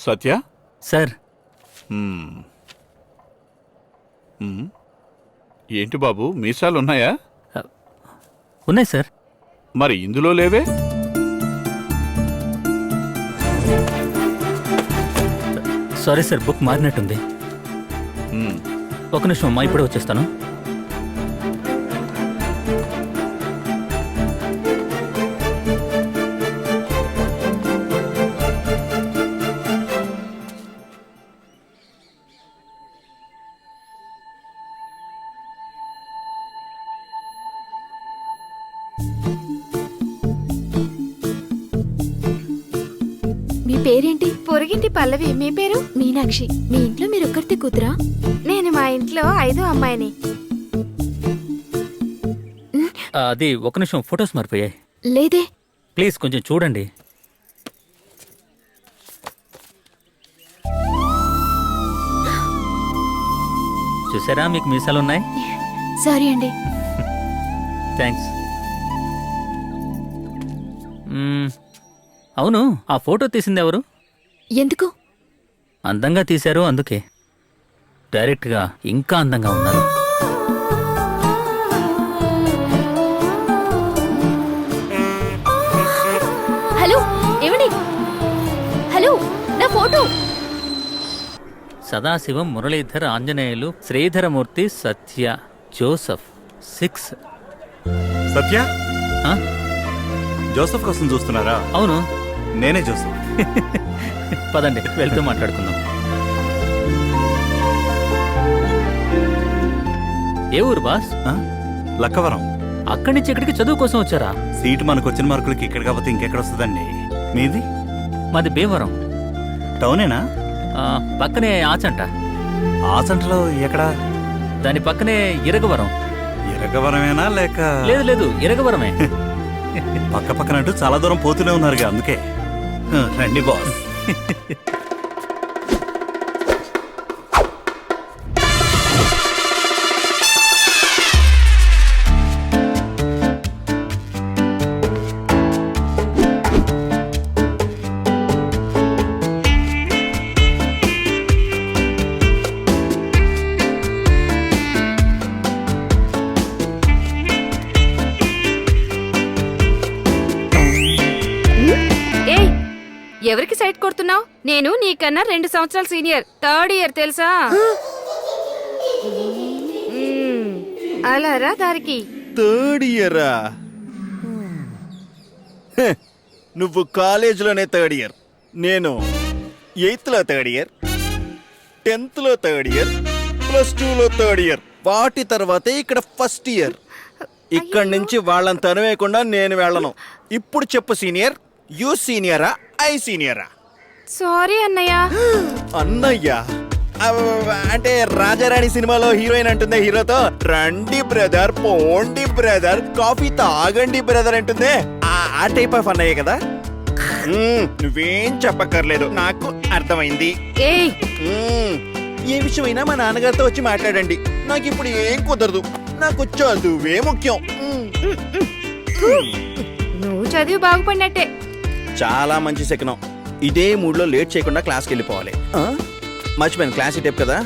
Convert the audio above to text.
సత్య sir. ఏంటి బాబు మీసాలున్నాయా? ఉన్నాయి sir. మరి ఇందులో లేవే? సారీ సార్, బుక్ మారినట్టుంది. ఒక నిమిషం అమ్మా, ఇప్పుడే వచ్చేస్తాను. మీ పేరేంటి? పొరిగింటి పల్లవి. మీ పేరు? మీనాక్షి. మీ ఇంట్లో మీరు ఒక్కరితే కూతురా? నేను మా ఇంట్లో 5వ అమ్మాయిని. అది ఒక నిమిషం, ఫొటోస్ మారిపోయాయి. లేదే. ప్లీజ్ కొంచెం చూడండి. చూసారా, మీకు మీసాలున్నాయి. సారీ అండి. థ్యాంక్స్. అవును, ఆ ఫోటో తీసింది ఎవరు? ఎందుకు? అందంగా తీశారు, అందుకే. డైరెక్ట్గా ఇంకా అందంగా ఉన్నారు. హలో, ఏమండి? హలో, నా ఫోటో. సదాశివం, మురళీధర్, ఆంజనేయులు, శ్రీధరమూర్తి, సత్య, జోసఫ్. 6. సత్య, ఆ? జోసఫ్ కోసం చూస్తున్నారా? అవును, నేనే జోసఫ్. పదండి వెళ్తూ మాట్లాడుకుందాం. ఏ ఊరు బాస్? లక్కవరం. అక్కడి నుంచి ఇక్కడికి చదువు కోసం వచ్చారా? సీటు మనకు వచ్చిన మార్కులకి ఇక్కడ కాకపోతే ఇంకెక్కడ వస్తుందండి. మీది? మాది భీమవరం. టౌనేనా? పక్కనే ఆచంట. ఆచంటలో ఎక్కడా? దాని పక్కనే ఇరగవరం. ఇరగవరమేనా లేక? లేదు లేదు, ఇరగవరమే. పక్క పక్కనంటూ చాలా దూరం పోతూనే ఉన్నారుగా, అందుకే. రండి బాస్. ఎవరికి సైట్ కొడుతున్నావు? నేను నీకన్నా 2 సంవత్సరాలు సీనియర్. 3rd ఇయర్ తెలుసా? అలా రా దారికి. 3rd ఇయరా? నువ్వు కాలేజీలోనే 3rd ఇయర్, నేను 8th లో 3rd ఇయర్, 10th లో 3rd ఇయర్, +2లో 3rd ఇయర్. వాటి తర్వాతే ఇక్కడ 1st ఇయర్. ఇక్కడి నుంచి వాళ్ళని తనవేయకుండా నేను వెళ్ళను. ఇప్పుడు చెప్పు సీనియర్, యూ సీనియరా ఐ సీనియరా? సారీ అన్నయ్య. అన్నయ్య అంటే రాజారాణి సినిమాలో హీరోయిన్ అంటుందే హీరోతో, రండి బ్రదర్, పోండి బ్రదర్, కాఫీ తాగండి బ్రదర్ అంటుందే, ఆ టైప్ ఆఫ్ అన్నయ్య కదా. నువ్వేం చెప్పక్కర్లేదు, నాకు అర్థమైంది. ఏ విషయమైనా మా నాన్నగారితో వచ్చి మాట్లాడండి. నాకు ఇప్పుడు ఏం కుదరదు, నాకు చదువే ముఖ్యం. నువ్వు చదివి బాగుపడినట్టే. చాలా మంచి శకనం. ఇదే మూడ్లో లేట్ చేయకుండా క్లాస్కి వెళ్ళిపోవాలి. మర్చిపోయాను, క్లాస్ టైప్ కదా.